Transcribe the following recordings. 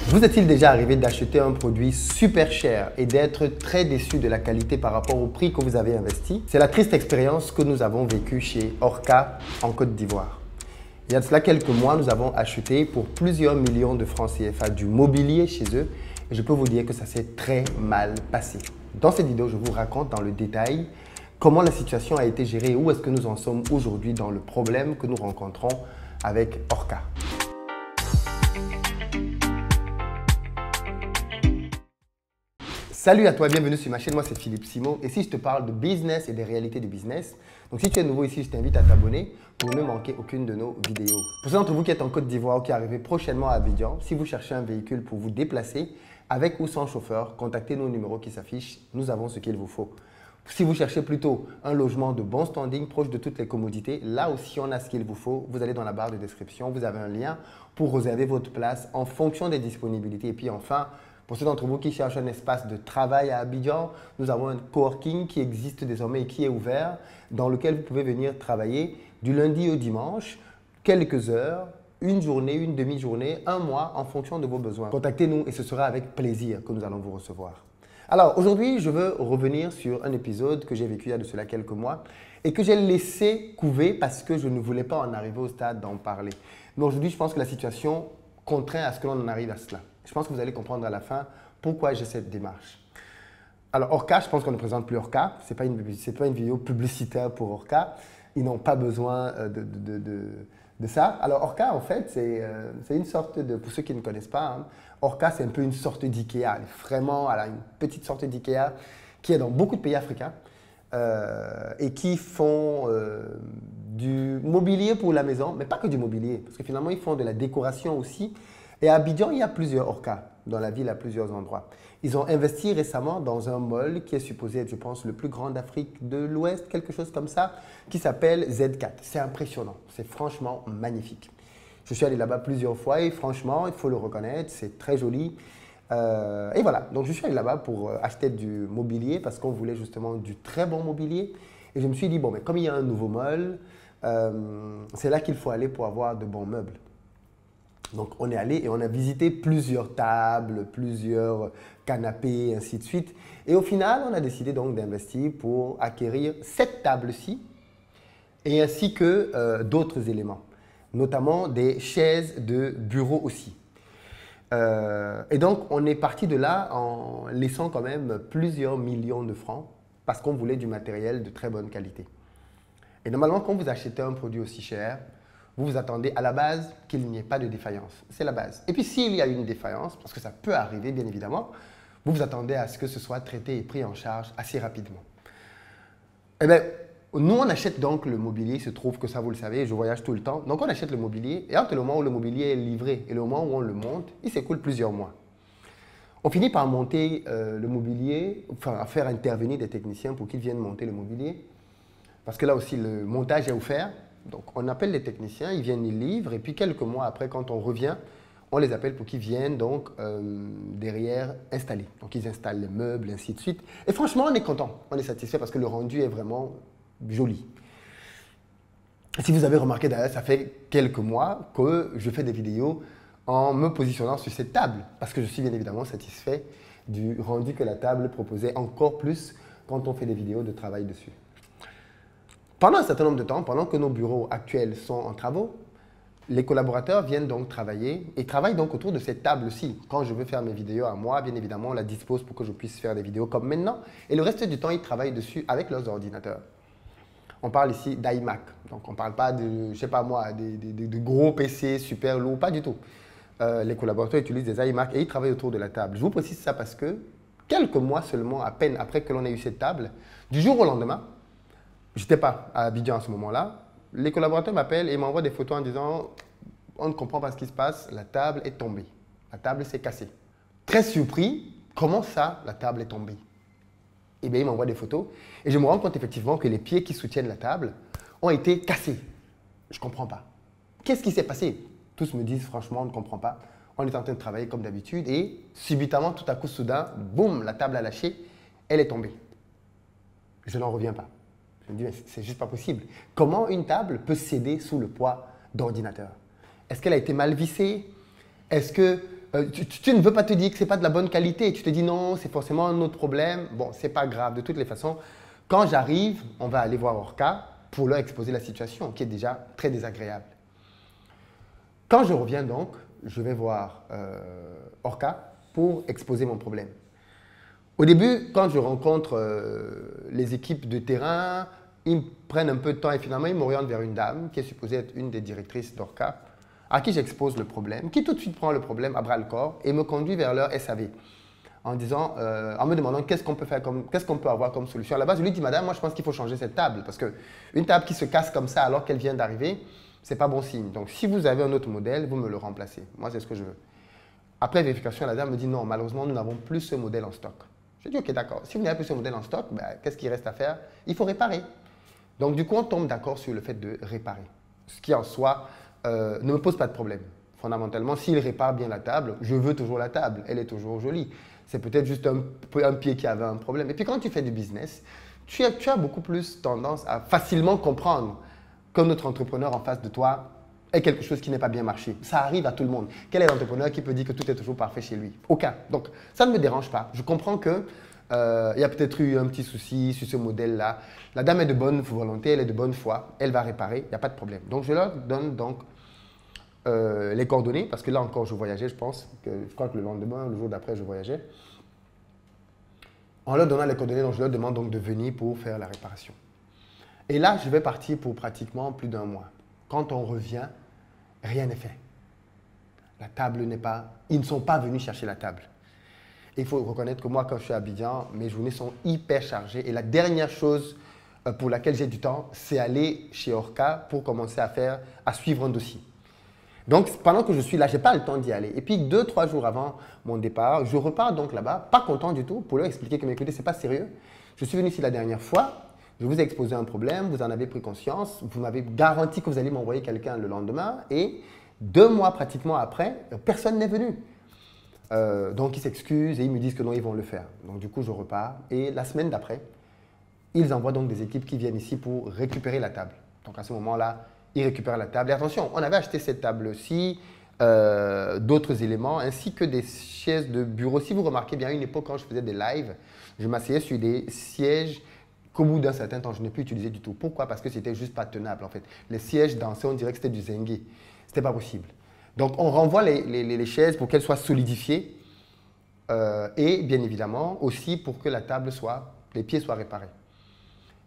Vous est-il déjà arrivé d'acheter un produit super cher et d'être très déçu de la qualité par rapport au prix que vous avez investi? C'est la triste expérience que nous avons vécue chez Orca en Côte d'Ivoire. Il y a de cela quelques mois, nous avons acheté pour plusieurs millions de francs CFA du mobilier chez eux et je peux vous dire que ça s'est très mal passé. Dans cette vidéo, je vous raconte dans le détail comment la situation a été gérée et où est-ce que nous en sommes aujourd'hui dans le problème que nous rencontrons avec Orca. Salut à toi, bienvenue sur ma chaîne, moi c'est Philippe Simon et si je te parle de business et des réalités du business, donc si tu es nouveau ici, je t'invite à t'abonner pour ne manquer aucune de nos vidéos. Pour ceux d'entre vous qui êtes en Côte d'Ivoire ou qui arrivez prochainement à Abidjan, si vous cherchez un véhicule pour vous déplacer, avec ou sans chauffeur, contactez nos numéros qui s'affichent, nous avons ce qu'il vous faut. Si vous cherchez plutôt un logement de bon standing, proche de toutes les commodités, là aussi on a ce qu'il vous faut. Vous allez dans la barre de description, vous avez un lien pour réserver votre place en fonction des disponibilités. Et puis enfin, pour ceux d'entre vous qui cherchent un espace de travail à Abidjan, nous avons un coworking qui existe désormais et qui est ouvert, dans lequel vous pouvez venir travailler du lundi au dimanche, quelques heures, une journée, une demi-journée, un mois, en fonction de vos besoins. Contactez-nous et ce sera avec plaisir que nous allons vous recevoir. Alors aujourd'hui, je veux revenir sur un épisode que j'ai vécu il y a de cela quelques mois et que j'ai laissé couver parce que je ne voulais pas en arriver au stade d'en parler. Mais aujourd'hui, je pense que la situation contraint à ce que l'on en arrive à cela. Je pense que vous allez comprendre à la fin pourquoi j'ai cette démarche. Alors Orca, je pense qu'on ne présente plus Orca. Ce n'est pas une vidéo publicitaire pour Orca. Ils n'ont pas besoin de ça. Alors Orca, en fait, c'est une sorte de… Pour ceux qui ne connaissent pas, hein, Orca, c'est un peu une sorte d'IKEA. Elle est vraiment une petite sorte d'IKEA qui est dans beaucoup de pays africains et qui font du mobilier pour la maison, mais pas que du mobilier, parce que finalement, ils font de la décoration aussi. Et à Abidjan, il y a plusieurs Orca dans la ville à plusieurs endroits. Ils ont investi récemment dans un mall qui est supposé être, je pense, le plus grand d'Afrique de l'Ouest, quelque chose comme ça, qui s'appelle Z4. C'est impressionnant, c'est franchement magnifique. Je suis allé là-bas plusieurs fois et franchement, il faut le reconnaître, c'est très joli. Et voilà, donc je suis allé là-bas pour acheter du mobilier parce qu'on voulait justement du très bon mobilier. Et je me suis dit, bon, mais comme il y a un nouveau mall, c'est là qu'il faut aller pour avoir de bons meubles. Donc, on est allé et on a visité plusieurs tables, plusieurs canapés, ainsi de suite. Et au final, on a décidé donc d'investir pour acquérir cette table-ci et ainsi que d'autres éléments, notamment des chaises de bureau aussi. Et donc, on est parti de là en laissant quand même plusieurs millions de francs parce qu'on voulait du matériel de très bonne qualité. Et normalement, quand vous achetez un produit aussi cher, vous vous attendez à la base qu'il n'y ait pas de défaillance. C'est la base. Et puis s'il y a une défaillance, parce que ça peut arriver bien évidemment, vous vous attendez à ce que ce soit traité et pris en charge assez rapidement. Eh bien, nous on achète donc le mobilier, il se trouve que ça vous le savez, je voyage tout le temps. Donc on achète le mobilier et entre le moment où le mobilier est livré et le moment où on le monte, il s'écoule plusieurs mois. On finit par monter le mobilier, enfin à faire intervenir des techniciens pour qu'ils viennent monter le mobilier. Parce que là aussi le montage est offert. Donc, on appelle les techniciens, ils viennent, ils livrent, et puis quelques mois après, quand on revient, on les appelle pour qu'ils viennent donc derrière installer. Donc, ils installent les meubles, ainsi de suite. Et franchement, on est content, on est satisfait parce que le rendu est vraiment joli. Et si vous avez remarqué d'ailleurs, ça fait quelques mois que je fais des vidéos en me positionnant sur cette table, parce que je suis bien évidemment satisfait du rendu que la table proposait, encore plus quand on fait des vidéos de travail dessus. Pendant un certain nombre de temps, pendant que nos bureaux actuels sont en travaux, les collaborateurs viennent donc travailler et travaillent donc autour de cette table-ci. Quand je veux faire mes vidéos à moi, bien évidemment, on la dispose pour que je puisse faire des vidéos comme maintenant. Et le reste du temps, ils travaillent dessus avec leurs ordinateurs. On parle ici d'iMac. Donc, on ne parle pas de, je sais pas moi, de gros PC super lourds, pas du tout. Les collaborateurs utilisent des iMac et ils travaillent autour de la table. Je vous précise ça parce que quelques mois seulement, à peine après que l'on ait eu cette table, du jour au lendemain, je n'étais pas à Abidjan à ce moment-là. Les collaborateurs m'appellent et m'envoient des photos en disant « On ne comprend pas ce qui se passe, la table est tombée. La table s'est cassée. » Très surpris, comment ça, la table est tombée? Eh bien, ils m'envoient des photos et je me rends compte effectivement que les pieds qui soutiennent la table ont été cassés. Je ne comprends pas. Qu'est-ce qui s'est passé? Tous me disent franchement, on ne comprend pas. On est en train de travailler comme d'habitude et subitement, tout à coup, soudain, boum, la table a lâché, elle est tombée. Je n'en reviens pas. Je me dis, mais c'est juste pas possible. Comment une table peut céder sous le poids d'ordinateur? Est-ce qu'elle a été mal vissée? Est-ce que Tu ne veux pas te dire que ce n'est pas de la bonne qualité. Tu te dis non, c'est forcément un autre problème. Bon, ce n'est pas grave. De toutes les façons, quand j'arrive, on va aller voir Orca pour leur exposer la situation qui est déjà très désagréable. Quand je reviens donc, je vais voir Orca pour exposer mon problème. Au début, quand je rencontre les équipes de terrain, ils me prennent un peu de temps et finalement, ils m'orientent vers une dame qui est supposée être une des directrices d'Orca, à qui j'expose le problème, qui tout de suite prend le problème à bras le corps et me conduit vers leur SAV en disant, en me demandant qu'est-ce qu'on peut faire, qu'est-ce qu'on peut avoir comme solution. À la base, je lui dis, madame, moi je pense qu'il faut changer cette table parce qu'une table qui se casse comme ça alors qu'elle vient d'arriver, c'est pas bon signe. Donc si vous avez un autre modèle, vous me le remplacez. Moi, c'est ce que je veux. Après vérification, la dame me dit, non, malheureusement, nous n'avons plus ce modèle en stock. Je dis, ok, d'accord. Si vous n'avez plus ce modèle en stock, ben, qu'est-ce qu'il reste à faire? Il faut réparer. Donc, du coup, on tombe d'accord sur le fait de réparer. Ce qui, en soi, ne me pose pas de problème. Fondamentalement, s'il répare bien la table, je veux toujours la table. Elle est toujours jolie. C'est peut-être juste un pied qui avait un problème. Et puis, quand tu fais du business, tu as beaucoup plus tendance à facilement comprendre qu'un autre entrepreneur en face de toi est quelque chose qui n'est pas bien marché. Ça arrive à tout le monde. Quel est l'entrepreneur qui peut dire que tout est toujours parfait chez lui? Aucun. Donc, ça ne me dérange pas. Je comprends qu'il y a peut-être eu un petit souci sur ce modèle-là. La dame est de bonne volonté, elle est de bonne foi. Elle va réparer, il n'y a pas de problème. Donc, je leur donne donc les coordonnées, parce que là encore, je voyageais, je pense. Je crois que le lendemain, le jour d'après, je voyageais. En leur donnant les coordonnées, donc, je leur demande donc de venir pour faire la réparation. Et là, je vais partir pour pratiquement plus d'un mois. Quand on revient, rien n'est fait. La table n'est pas... Ils ne sont pas venus chercher la table. Et il faut reconnaître que moi, quand je suis à Abidjan, mes journées sont hyper chargées. Et la dernière chose pour laquelle j'ai du temps, c'est aller chez Orca pour commencer à suivre un dossier. Donc, pendant que je suis là, je n'ai pas le temps d'y aller. Et puis, 2-3 jours avant mon départ, je repars donc là-bas, pas content du tout, pour leur expliquer que, mais écoutez, ce n'est pas sérieux. Je suis venu ici la dernière fois. Je vous ai exposé un problème, vous en avez pris conscience, vous m'avez garanti que vous allez m'envoyer quelqu'un le lendemain et 2 mois pratiquement après, personne n'est venu. Donc ils s'excusent et ils me disent que non, ils vont le faire. Donc du coup, je repars et la semaine d'après, ils envoient donc des équipes qui viennent ici pour récupérer la table. Donc à ce moment-là, ils récupèrent la table. Et attention, on avait acheté cette table-ci, d'autres éléments, ainsi que des chaises de bureau. Si vous remarquez bien, à une époque, quand je faisais des lives, je m'asseyais sur des sièges qu'au bout d'un certain temps, je n'ai plus utilisé du tout. Pourquoi? Parce que c'était juste pas tenable en fait. Les sièges dansaient, on dirait que c'était du zengue. C'était pas possible. Donc on renvoie les chaises pour qu'elles soient solidifiées et bien évidemment aussi pour que la table les pieds soient réparés.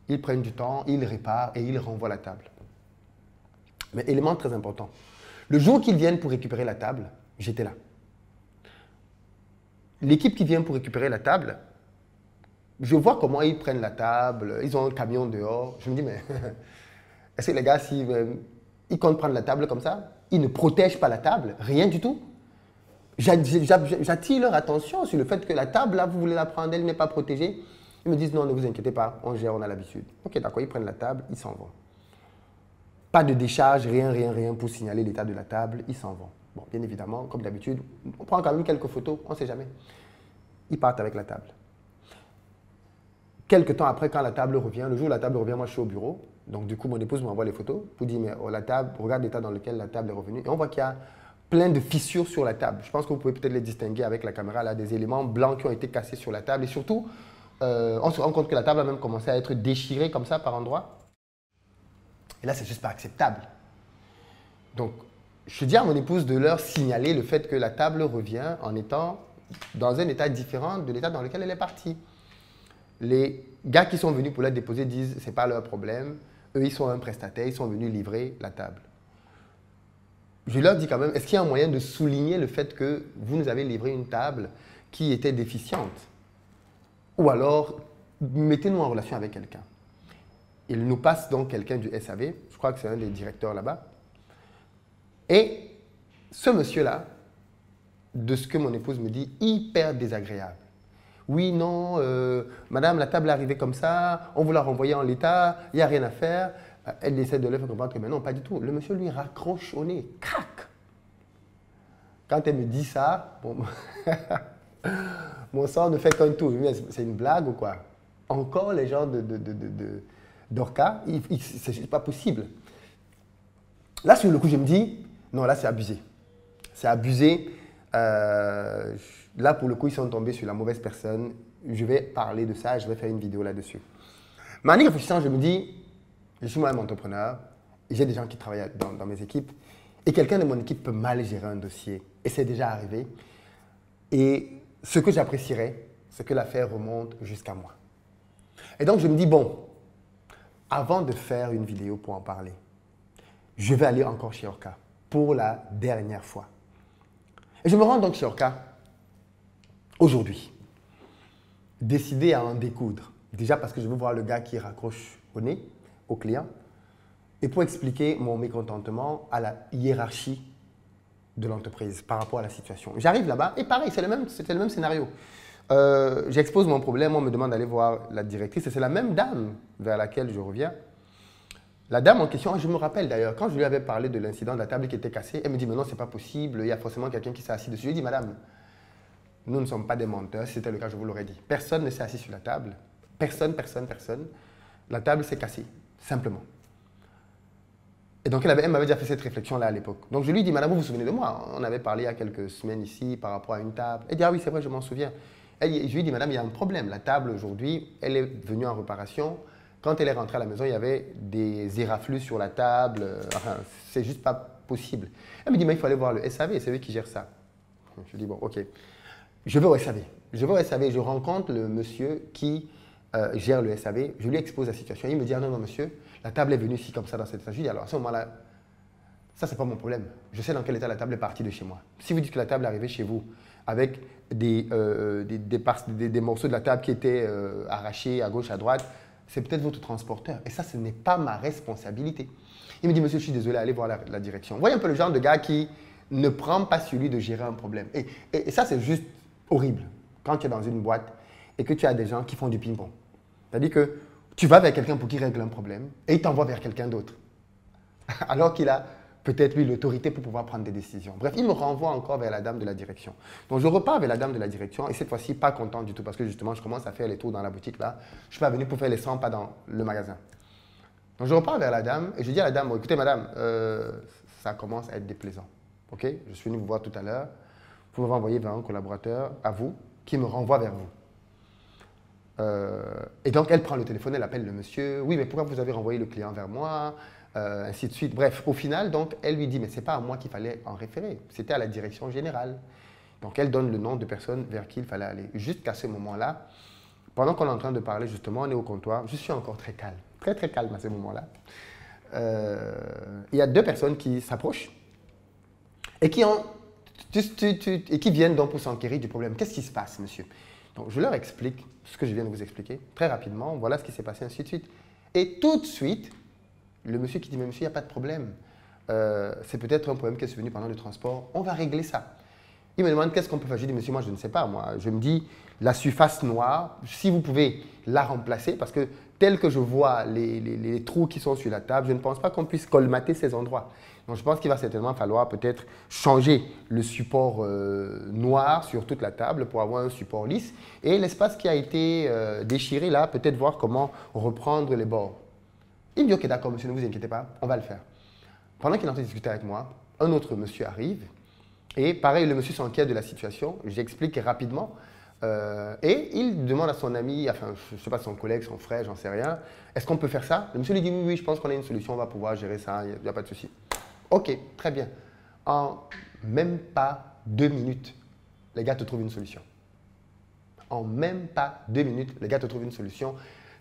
Ils prennent du temps, ils réparent et ils renvoient la table. Mais élément très important, le jour qu'ils viennent pour récupérer la table, j'étais là. L'équipe qui vient pour récupérer la table, je vois comment ils prennent la table, ils ont un camion dehors. Je me dis, mais est-ce que les gars, ils comptent prendre la table comme ça, ils ne protègent pas la table, rien du tout. J'attire leur attention sur le fait que la table, là, vous voulez la prendre, elle n'est pas protégée. Ils me disent, non, ne vous inquiétez pas, on gère, on a l'habitude. Ok, d'accord, ils prennent la table, ils s'en vont. Pas de décharge, rien pour signaler l'état de la table, ils s'en vont. Bon, bien évidemment, comme d'habitude, on prend quand même quelques photos, on ne sait jamais. Ils partent avec la table. Quelques temps après, quand la table revient, le jour où la table revient, moi je suis au bureau. Donc du coup, mon épouse m'envoie les photos pour dire, mais oh, la table, regarde l'état dans lequel la table est revenue. Et on voit qu'il y a plein de fissures sur la table. Je pense que vous pouvez peut-être les distinguer avec la caméra, là, des éléments blancs qui ont été cassés sur la table. Et surtout, on se rend compte que la table a même commencé à être déchirée comme ça par endroits. Et là, c'est juste pas acceptable. Donc, je dis à mon épouse de leur signaler le fait que la table revient en étant dans un état différent de l'état dans lequel elle est partie. Les gars qui sont venus pour la déposer disent que ce n'est pas leur problème. Eux, ils sont un prestataire, ils sont venus livrer la table. Je leur dis quand même, est-ce qu'il y a un moyen de souligner le fait que vous nous avez livré une table qui était déficiente? Ou alors, mettez-nous en relation avec quelqu'un. Il nous passe donc quelqu'un du SAV, je crois que c'est un des directeurs là-bas. Et ce monsieur-là, de ce que mon épouse me dit, hyper désagréable. Oui, non, madame, la table est arrivée comme ça, on vous l'a renvoyée en l'état, il n'y a rien à faire. Elle essaie de le faire comprendre que mais non, pas du tout. Le monsieur lui raccroche au nez, crac. Quand elle me dit ça, bon, mon sang ne fait qu'un tour. C'est une blague ou quoi? Encore les gens d'Orca, c'est juste pas possible. Là, sur le coup, je me dis, non, là, c'est abusé. C'est abusé. Là, pour le coup, ils sont tombés sur la mauvaise personne. Je vais parler de ça et je vais faire une vidéo là-dessus. Mais en y réfléchissant, je me dis, je suis moi-même entrepreneur, j'ai des gens qui travaillent dans mes équipes et quelqu'un de mon équipe peut mal gérer un dossier. Et c'est déjà arrivé. Et ce que j'apprécierais, c'est que l'affaire remonte jusqu'à moi. Et donc, je me dis, bon, avant de faire une vidéo pour en parler, je vais aller encore chez Orca pour la dernière fois. Et je me rends donc chez Orca aujourd'hui, décidé à en découdre. Déjà parce que je veux voir le gars qui raccroche au nez, au client, et pour expliquer mon mécontentement à la hiérarchie de l'entreprise par rapport à la situation. J'arrive là-bas et pareil, c'était le même scénario. J'expose mon problème, on me demande d'aller voir la directrice et c'est la même dame vers laquelle je reviens. La dame en question, je me rappelle d'ailleurs, quand je lui avais parlé de l'incident de la table qui était cassée, elle me dit, mais non, c'est pas possible, il y a forcément quelqu'un qui s'est assis dessus. Je lui dis, madame, nous ne sommes pas des menteurs, si c'était le cas, je vous l'aurais dit. Personne ne s'est assis sur la table, personne. La table s'est cassée, simplement. Et donc, elle m'avait déjà fait cette réflexion-là à l'époque. Donc, je lui dis, madame, vous vous souvenez de moi? On avait parlé il y a quelques semaines ici par rapport à une table. Elle dit, ah oui, c'est vrai, je m'en souviens. Je lui dis, madame, il y a un problème. La table, aujourd'hui, elle est venue en réparation. Quand elle est rentrée à la maison, il y avait des éraflus sur la table. Enfin, c'est juste pas possible. Elle me dit, mais il faut aller voir le SAV, c'est eux qui gèrent ça. Je lui dis, bon, ok. Je vais au SAV. Je rencontre le monsieur qui gère le SAV. Je lui expose la situation. Il me dit, ah non, non, monsieur, la table est venue ici comme ça dans cette état. Je lui dis, alors à ce moment-là, ça, c'est pas mon problème. Je sais dans quel état la table est partie de chez moi. Si vous dites que la table est arrivée chez vous avec des morceaux de la table qui étaient arrachés à gauche, à droite, c'est peut-être votre transporteur. Et ça, ce n'est pas ma responsabilité. Il me dit, monsieur, je suis désolé, allez voir la direction. Vous voyez un peu le genre de gars qui ne prend pas celui de gérer un problème. Et ça, c'est juste horrible quand tu es dans une boîte et que tu as des gens qui font du ping-pong. C'est-à-dire que tu vas vers quelqu'un pour qu'il règle un problème et il t'envoie vers quelqu'un d'autre. Alors qu'il a peut-être lui l'autorité pour pouvoir prendre des décisions. Bref, il me renvoie encore vers la dame de la direction. Donc je repars vers la dame de la direction et cette fois-ci, pas content du tout parce que justement, je commence à faire les tours dans la boutique là. Je ne suis pas venu pour faire les 100 pas dans le magasin. Donc je repars vers la dame et je dis à la dame, bon, écoutez madame, ça commence à être déplaisant. Ok, je suis venu vous voir tout à l'heure. Vous m'avez envoyé vers un collaborateur, à vous, qui me renvoie vers vous. Et donc, elle prend le téléphone, elle appelle le monsieur. Oui, mais pourquoi vous avez renvoyé le client vers moi? Ainsi de suite. Bref, au final, donc, elle lui dit, mais ce n'est pas à moi qu'il fallait en référer. C'était à la direction générale. Donc, elle donne le nom de personne vers qui il fallait aller. Jusqu'à ce moment-là, pendant qu'on est en train de parler, justement, on est au comptoir. Je suis encore très calme. Très, très calme à ce moment-là. Il y a deux personnes qui s'approchent et qui viennent donc pour s'enquérir du problème. Qu'est-ce qui se passe, monsieur? Donc, je leur explique ce que je viens de vous expliquer, très rapidement. Voilà ce qui s'est passé, ainsi de suite. Et tout de suite, le monsieur qui dit, mais monsieur, il n'y a pas de problème. C'est peut-être un problème qui est survenu pendant le transport. On va régler ça. Il me demande qu'est-ce qu'on peut faire. Je dis, monsieur, moi, je ne sais pas. Moi, je me dis, la surface noire, si vous pouvez la remplacer, parce que tel que je vois les trous qui sont sur la table, je ne pense pas qu'on puisse colmater ces endroits. Donc, je pense qu'il va certainement falloir peut-être changer le support noir sur toute la table pour avoir un support lisse. Et l'espace qui a été déchiré là, peut-être voir comment reprendre les bords. Il me dit, ok, d'accord, monsieur, ne vous inquiétez pas, on va le faire. Pendant qu'il est en train de discuter avec moi, un autre monsieur arrive. Et pareil, le monsieur s'inquiète de la situation. J'explique rapidement. Et il demande à son ami, enfin, je ne sais pas, son collègue, son frère, j'en sais rien, est-ce qu'on peut faire ça? Le monsieur lui dit, oui, oui, je pense qu'on a une solution, on va pouvoir gérer ça, il n'y a pas de souci. Ok, très bien. En même pas 2 minutes, les gars te trouvent une solution. En même pas 2 minutes, les gars te trouvent une solution.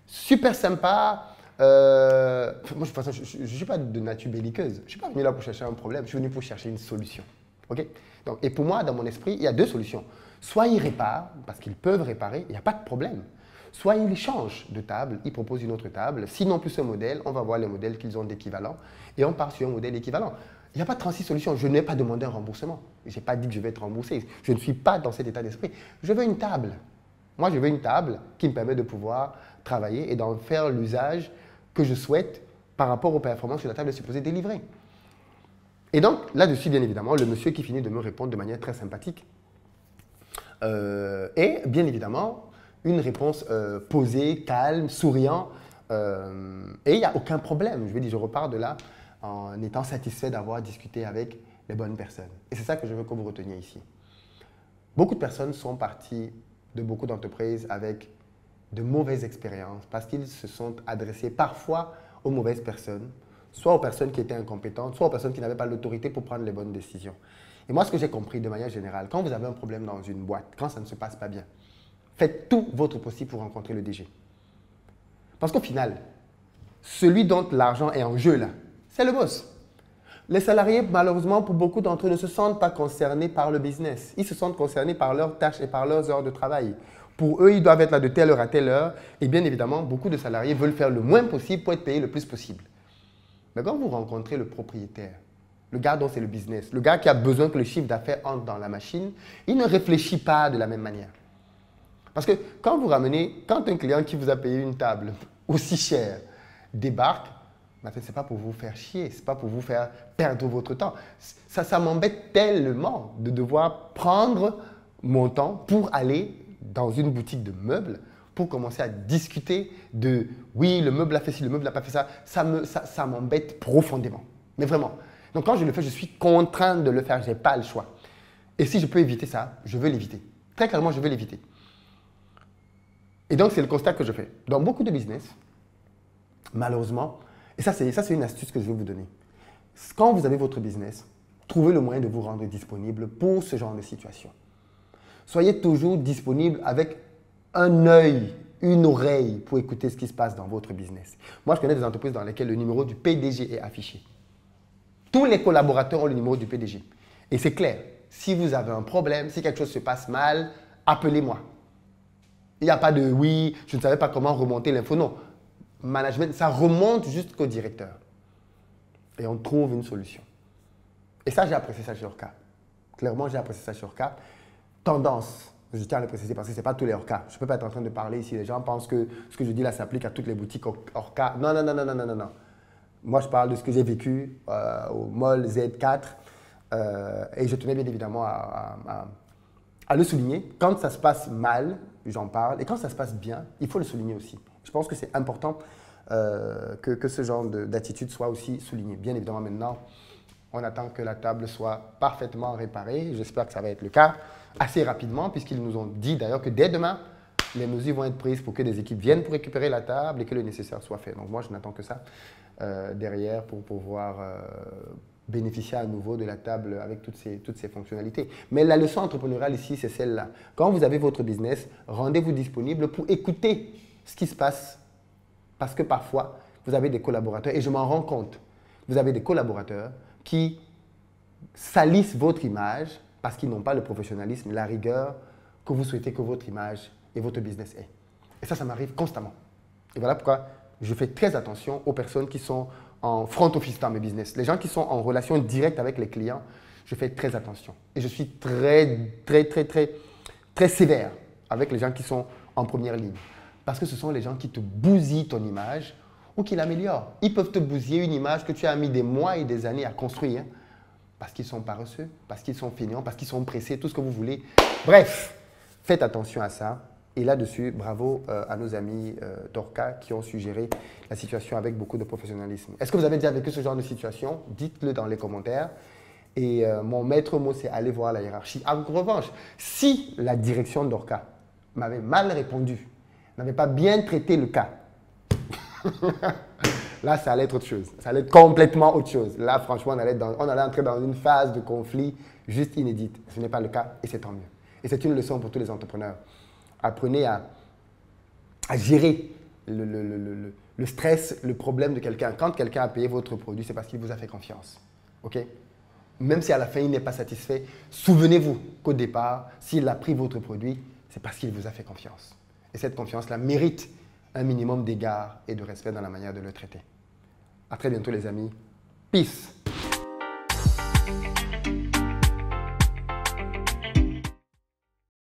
Super sympa. Moi, de toute façon, je ne suis pas de nature belliqueuse. Je ne suis pas venu là pour chercher un problème, je suis venu pour chercher une solution. Okay? Donc, et pour moi, dans mon esprit, il y a 2 solutions. Soit ils réparent, parce qu'ils peuvent réparer, il n'y a pas de problème. Soit ils changent de table, ils proposent une autre table. Sinon, plus un modèle, on va voir les modèles qu'ils ont d'équivalent et on part sur un modèle équivalent. Il n'y a pas de 36 solutions. Je n'ai pas demandé un remboursement. Je n'ai pas dit que je vais être remboursé. Je ne suis pas dans cet état d'esprit. Je veux une table. Moi, je veux une table qui me permet de pouvoir travailler et d'en faire l'usage que je souhaite par rapport aux performances que la table est supposée délivrer. Et donc, là-dessus, bien évidemment, le monsieur qui finit de me répondre de manière très sympathique. Et bien évidemment, une réponse posée, calme, souriant. Et il n'y a aucun problème. Je veux dire, je repars de là en étant satisfait d'avoir discuté avec les bonnes personnes. Et c'est ça que je veux que vous reteniez ici. Beaucoup de personnes sont parties de beaucoup d'entreprises avec de mauvaises expériences parce qu'ils se sont adressés parfois aux mauvaises personnes, soit aux personnes qui étaient incompétentes, soit aux personnes qui n'avaient pas l'autorité pour prendre les bonnes décisions. Et moi, ce que j'ai compris de manière générale, quand vous avez un problème dans une boîte, quand ça ne se passe pas bien, faites tout votre possible pour rencontrer le DG. Parce qu'au final, celui dont l'argent est en jeu là, c'est le boss. Les salariés, malheureusement, pour beaucoup d'entre eux, ne se sentent pas concernés par le business. Ils se sentent concernés par leurs tâches et par leurs heures de travail. Pour eux, ils doivent être là de telle heure à telle heure. Et bien évidemment, beaucoup de salariés veulent faire le moins possible pour être payés le plus possible. Mais quand vous rencontrez le propriétaire, le gars dont c'est le business, le gars qui a besoin que le chiffre d'affaires entre dans la machine, il ne réfléchit pas de la même manière. Parce que quand vous ramenez, quand un client qui vous a payé une table aussi chère débarque, ce n'est pas pour vous faire chier, ce n'est pas pour vous faire perdre votre temps. Ça m'embête tellement de devoir prendre mon temps pour aller dans une boutique de meubles pour commencer à discuter de « oui, le meuble a fait ci, le meuble n'a pas fait ça ». Ça m'embête profondément, mais vraiment. Donc quand je le fais, je suis contraint de le faire, je n'ai pas le choix. Et si je peux éviter ça, je veux l'éviter. Très clairement, je veux l'éviter. Et donc, c'est le constat que je fais. Dans beaucoup de business, malheureusement, et ça, c'est une astuce que je vais vous donner. Quand vous avez votre business, trouvez le moyen de vous rendre disponible pour ce genre de situation. Soyez toujours disponible avec un œil, une oreille pour écouter ce qui se passe dans votre business. Moi, je connais des entreprises dans lesquelles le numéro du PDG est affiché. Tous les collaborateurs ont le numéro du PDG. Et c'est clair, si vous avez un problème, si quelque chose se passe mal, appelez-moi. Il n'y a pas de « oui, je ne savais pas comment remonter l'info ». Non. Management, ça remonte jusqu'au directeur. Et on trouve une solution. Et ça, j'ai apprécié ça chez Orca. Clairement, j'ai apprécié ça chez Orca. Tendance, je tiens à le préciser parce que ce n'est pas tous les Orca. Je ne peux pas être en train de parler ici. Les gens pensent que ce que je dis là s'applique à toutes les boutiques Orca. Non, non, non, non, non, non, non. Moi, je parle de ce que j'ai vécu au mall Z4. Et je tenais bien évidemment à le souligner. Quand ça se passe mal, j'en parle. Et quand ça se passe bien, il faut le souligner aussi. Je pense que c'est important que ce genre d'attitude soit aussi souligné. Bien évidemment, maintenant, on attend que la table soit parfaitement réparée. J'espère que ça va être le cas assez rapidement, puisqu'ils nous ont dit d'ailleurs que dès demain, les mesures vont être prises pour que des équipes viennent pour récupérer la table et que le nécessaire soit fait. Donc moi, je n'attends que ça derrière pour pouvoir bénéficier à nouveau de la table avec toutes ces fonctionnalités. Mais la leçon entrepreneuriale ici, c'est celle-là. Quand vous avez votre business, rendez-vous disponible pour écouter ce qui se passe. Parce que parfois, vous avez des collaborateurs, et je m'en rends compte, vous avez des collaborateurs qui salissent votre image parce qu'ils n'ont pas le professionnalisme, la rigueur que vous souhaitez que votre image et votre business aient. Et ça m'arrive constamment. Et voilà pourquoi je fais très attention aux personnes qui sont en front office dans mes business. Les gens qui sont en relation directe avec les clients, je fais très attention. Et je suis très sévère avec les gens qui sont en première ligne. Parce que ce sont les gens qui te bousillent ton image ou qui l'améliorent. Ils peuvent te bousiller une image que tu as mis des mois et des années à construire parce qu'ils sont paresseux, parce qu'ils sont feignants, parce qu'ils sont pressés, tout ce que vous voulez. Bref, faites attention à ça. Et là-dessus, bravo à nos amis d'Orca qui ont suggéré la situation avec beaucoup de professionnalisme. Est-ce que vous avez déjà vécu ce genre de situation? Dites-le dans les commentaires. Et mon maître mot, c'est aller voir la hiérarchie. En revanche, si la direction d'Orca m'avait mal répondu, n'avait pas bien traité le cas, là, ça allait être autre chose. Ça allait être complètement autre chose. Là, franchement, on allait entrer dans une phase de conflit juste inédite. Ce n'est pas le cas et c'est tant mieux. Et c'est une leçon pour tous les entrepreneurs. Apprenez à gérer le stress, le problème de quelqu'un. Quand quelqu'un a payé votre produit, c'est parce qu'il vous a fait confiance. OK? Même si à la fin, il n'est pas satisfait, souvenez-vous qu'au départ, s'il a pris votre produit, c'est parce qu'il vous a fait confiance. Et cette confiance-là mérite un minimum d'égard et de respect dans la manière de le traiter. À très bientôt les amis. Peace.